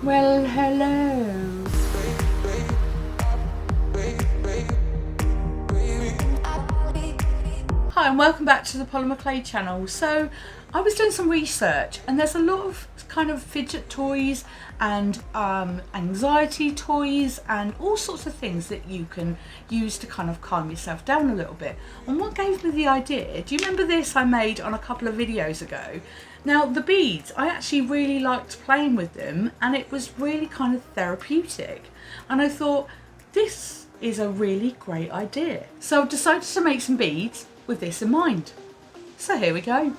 Well, hello. Hi and welcome back to the Polymer Clay channel. So I was doing some research and there's a lot of kind of fidget toys and anxiety toys and all sorts of things that you can use to kind of calm yourself down a little bit. And what gave me the idea, do you remember this I made on a couple of videos ago? Now the beads, I actually really liked playing with them and it was really kind of therapeutic. And I thought, this is a really great idea. So I've decided to make some beads with this in mind. So here we go.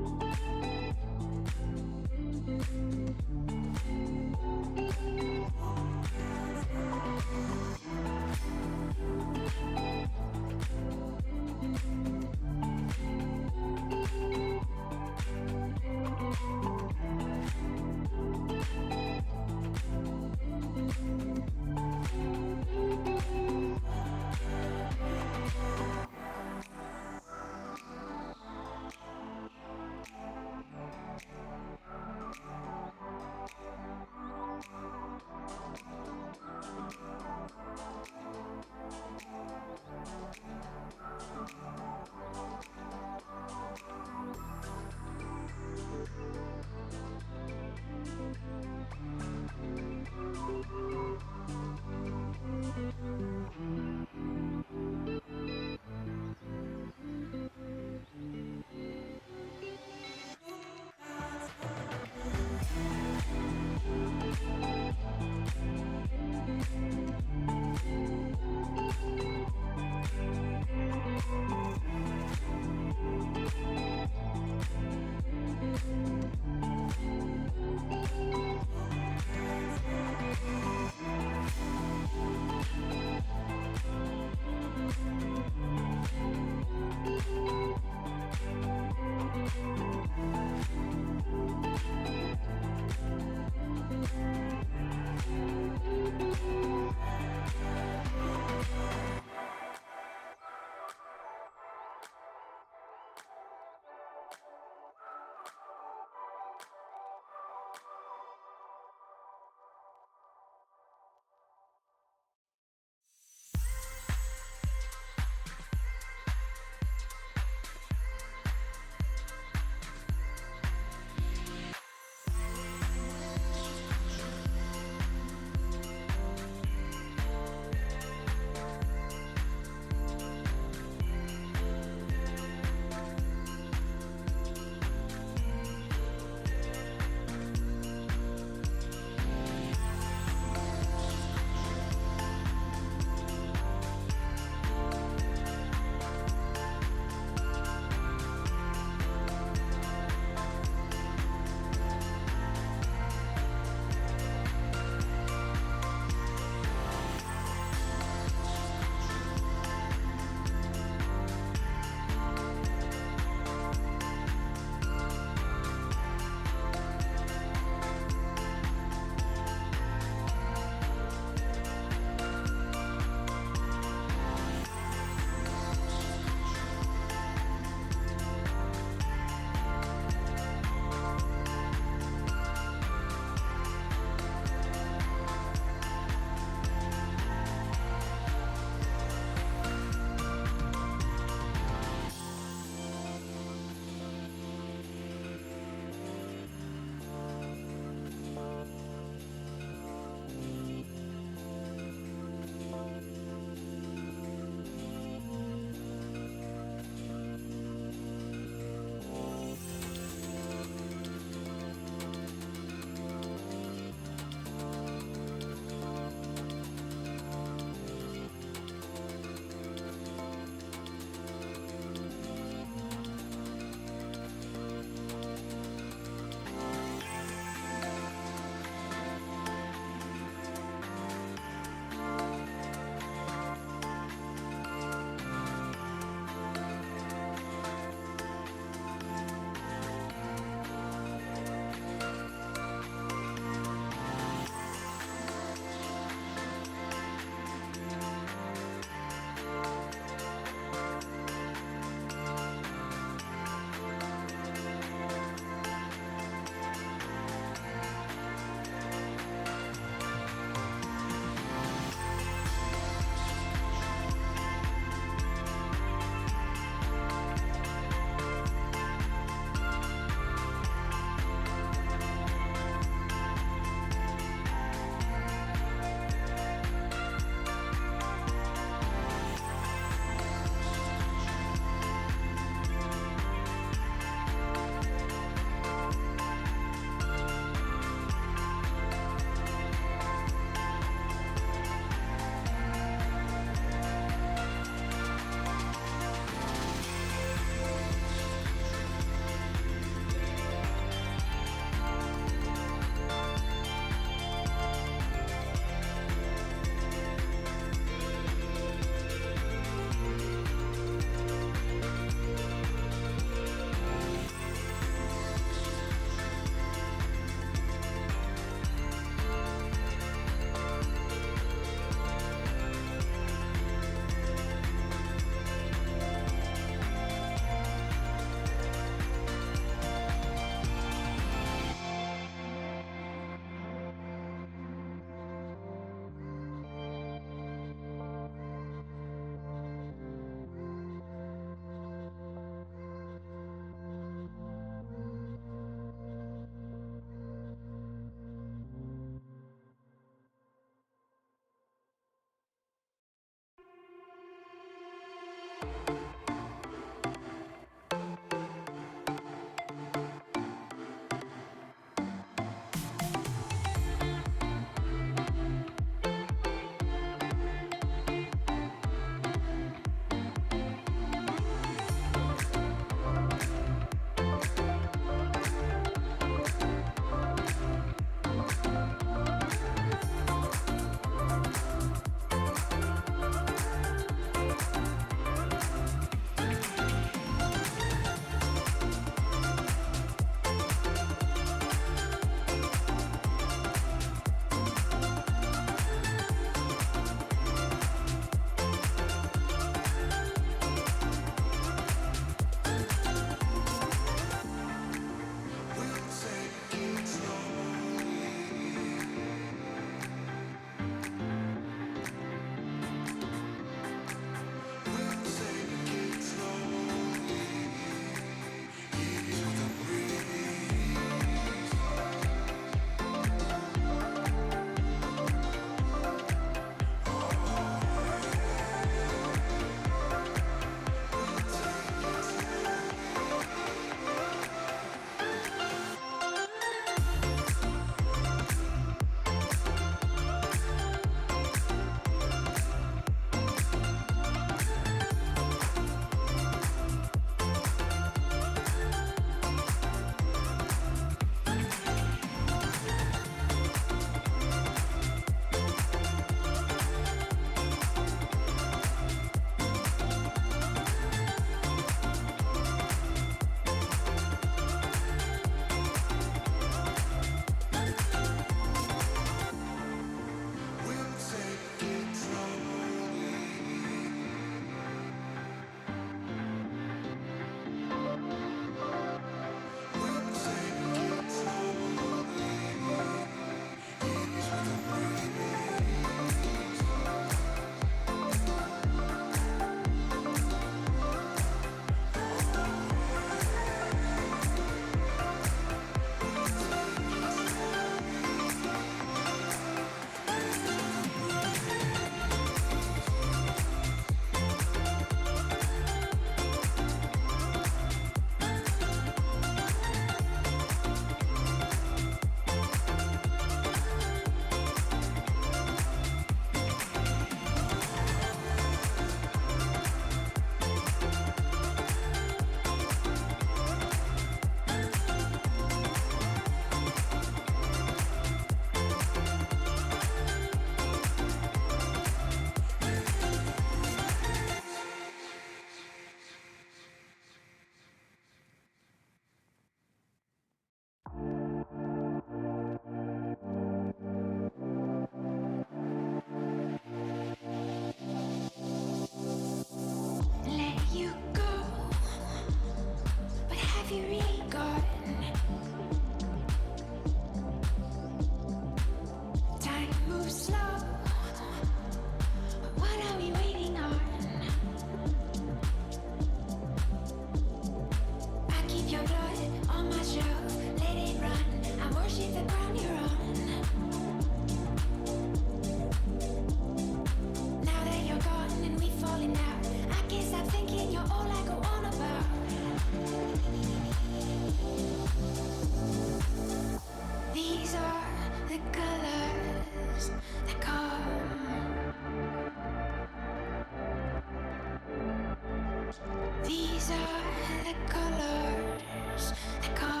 are the colors that come.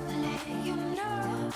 Let you know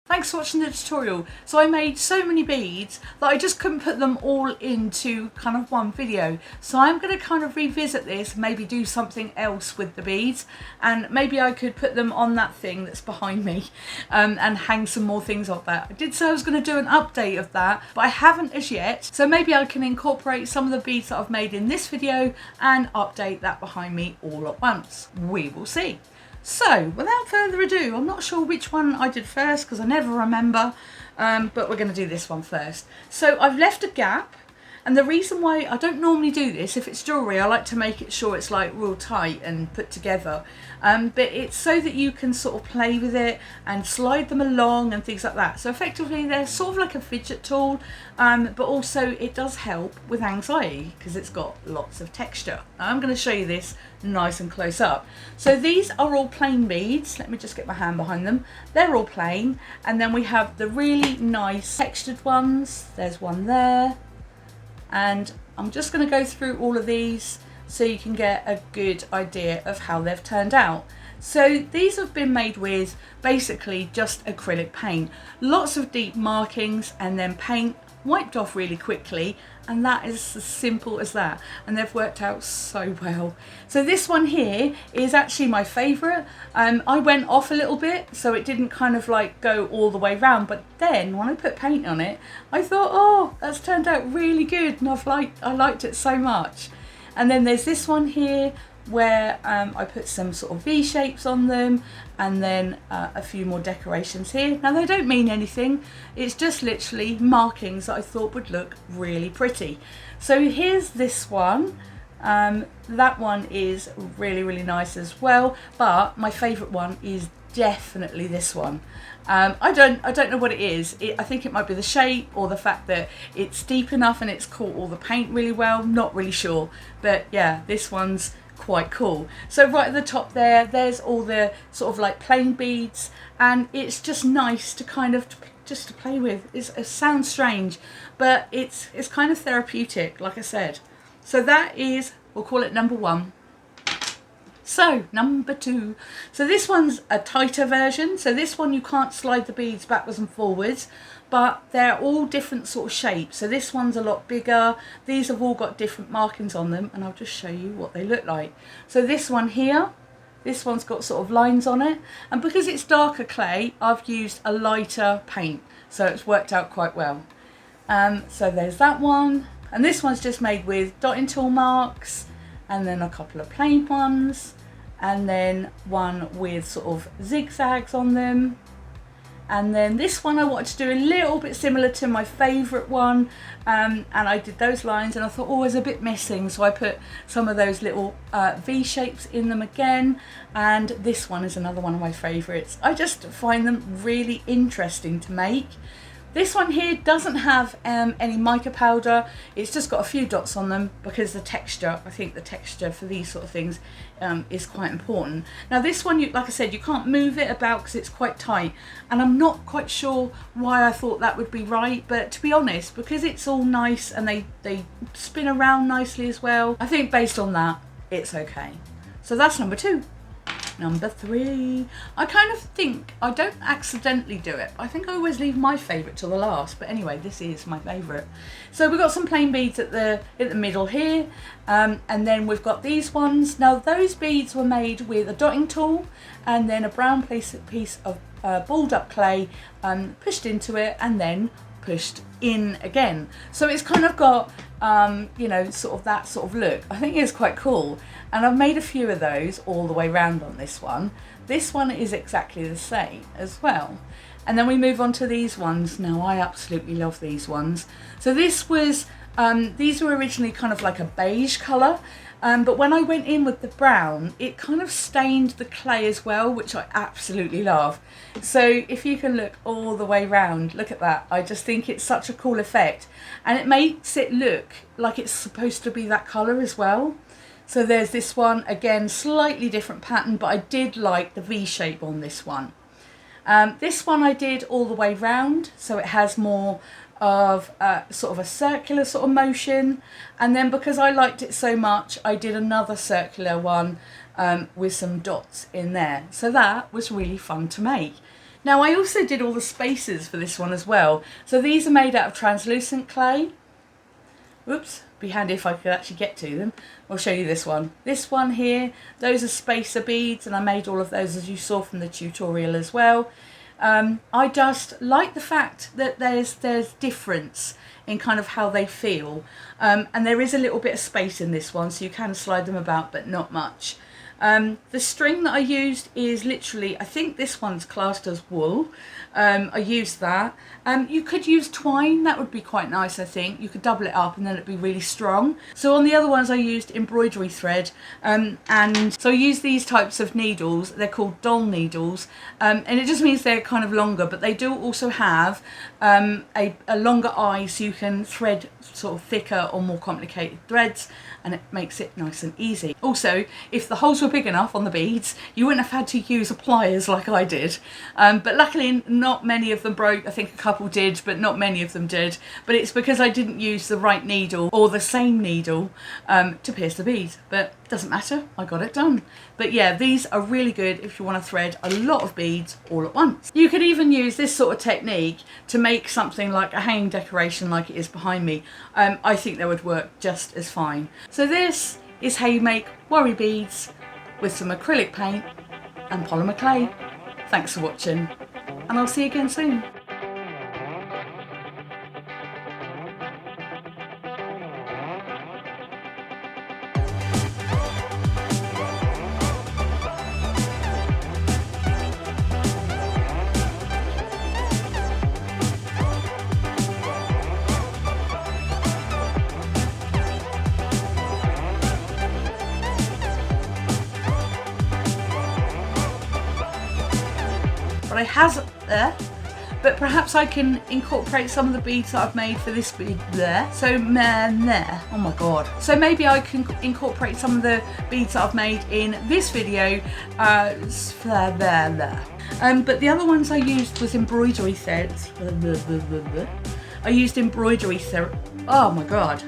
Thanks for watching the tutorial. So I made so many beads that I just couldn't put them all into kind of one video. So I'm going to kind of revisit this, maybe do something else with the beads, and maybe I could put them on that thing that's behind me and hang some more things off that. I did say I was going to do an update of that, but I haven't as yet. So maybe I can incorporate some of the beads that I've made in this video and update that behind me all at once. We will see. So, without further ado, I'm not sure which one I did first because I never remember, but we're going to do this one first. So, I've left a gap, and the reason why I don't normally do this, if it's jewellery, I like to make it sure it's like real tight and put together, but it's so that you can sort of play with it and slide them along and things like that. So effectively they're sort of like a fidget tool, but also it does help with anxiety because it's got lots of texture. Now, I'm going to show you this nice and close up. So these are all plain beads. Let me just get my hand behind them. They're all plain, and then we have the really nice textured ones. There's one there. And I'm just going to go through all of these so you can get a good idea of how they've turned out. So these have been made with basically just acrylic paint, lots of deep markings, and then paint wiped off really quickly, and that is as simple as that, and they've worked out so well. So this one here is actually my favourite. I went off a little bit so it didn't kind of like go all the way round, but then when I put paint on it I thought, oh, that's turned out really good, and I liked it so much. And then there's this one here where I put some sort of V shapes on them, and then a few more decorations here. Now they don't mean anything, it's just literally markings that I thought would look really pretty. So here's this one. That one is really nice as well, but my favourite one is definitely this one. I don't know what it is. I think it might be the shape or the fact that it's deep enough and it's caught all the paint really well, not really sure, but yeah, this one's quite cool. So right at the top there's all the sort of like plain beads, and it's just nice to kind of just to play with. It sounds strange, but it's kind of therapeutic, like I said. So that is, we'll call it number one. So number two, so this one's a tighter version. So this one you can't slide the beads backwards and forwards, but they're all different sort of shapes. So this one's a lot bigger. These have all got different markings on them, and I'll just show you what they look like. So this one here, this one's got sort of lines on it, and because it's darker clay, I've used a lighter paint, so it's worked out quite well. So there's that one, and this one's just made with dotting tool marks, and then a couple of plain ones, and then one with sort of zigzags on them. And then this one I wanted to do a little bit similar to my favourite one, and I did those lines, and I thought, oh, it's a bit missing, so I put some of those little V shapes in them again. And this one is another one of my favourites. I just find them really interesting to make. This one here doesn't have any mica powder. It's just got a few dots on them because the texture, I think the texture for these sort of things is quite important. Now this one, like I said, you can't move it about because it's quite tight, and I'm not quite sure why I thought that would be right, but to be honest, because it's all nice and they spin around nicely as well, I think based on that, it's okay. So that's number two. Number three, I kind of think I don't accidentally do it. I think I always leave my favourite till the last, but anyway, this is my favourite. So we've got some plain beads at the middle here, and then we've got these ones. Now those beads were made with a dotting tool and then a brown piece of balled up clay pushed into it and then pushed in again. So it's kind of got you know, sort of that sort of look. I think it's quite cool, and I've made a few of those all the way around on this one. This one is exactly the same as well. And then we move on to these ones. Now I absolutely love these ones. So this was these were originally kind of like a beige colour, but when I went in with the brown, it kind of stained the clay as well, which I absolutely love. So if you can look all the way round, look at that. I just think it's such a cool effect, and it makes it look like it's supposed to be that colour as well. So there's this one, again, slightly different pattern, but I did like the V shape on this one. This one I did all the way round, so it has more of sort of a circular sort of motion, and then because I liked it so much, I did another circular one with some dots in there. So that was really fun to make. Now I also did all the spaces for this one as well. So these are made out of translucent clay. Oops, be handy if I could actually get to them. I'll show you this one. This one here, those are spacer beads, and I made all of those as you saw from the tutorial as well. I just like the fact that there's difference in kind of how they feel, and there is a little bit of space in this one, so you can slide them about, but not much. The string that I used is literally, I think this one's classed as wool. I used that. You could use twine, that would be quite nice I think. You could double it up and then it'd be really strong. So on the other ones I used embroidery thread, and so I used these types of needles. They're called doll needles, and it just means they're kind of longer, but they do also have a longer eye, so you can thread sort of thicker or more complicated threads, and it makes it nice and easy. Also, if the holes were big enough on the beads, you wouldn't have had to use pliers like I did, but luckily not many of them broke. I think a couple did, but not many of them did, but it's because I didn't use the right needle or the same needle to pierce the beads, but it doesn't matter, I got it done. But yeah, these are really good if you want to thread a lot of beads all at once. You could even use this sort of technique to make something like a hanging decoration like it is behind me. I think that would work just as fine. So this is how you make worry beads with some acrylic paint and polymer clay. Thanks for watching, and I'll see you again soon. But perhaps I can incorporate some of the beads that I've made for this bead there. So there. Oh my god. So maybe I can incorporate some of the beads that I've made in this video. But the other ones I used was embroidery threads. I used embroidery thread. Oh my god.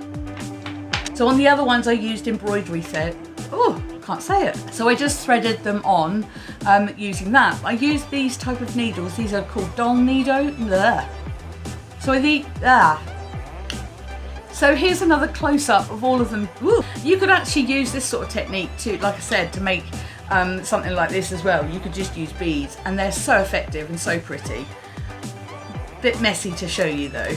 So on the other ones I used embroidery thread. Oh, can't say it. So I just threaded them on using that. I used these type of needles. These are called doll needle. So here's another close-up of all of them. Ooh. You could actually use this sort of technique to, like I said, to make something like this as well. You could just use beads, and they're so effective and so pretty. Bit messy to show you though.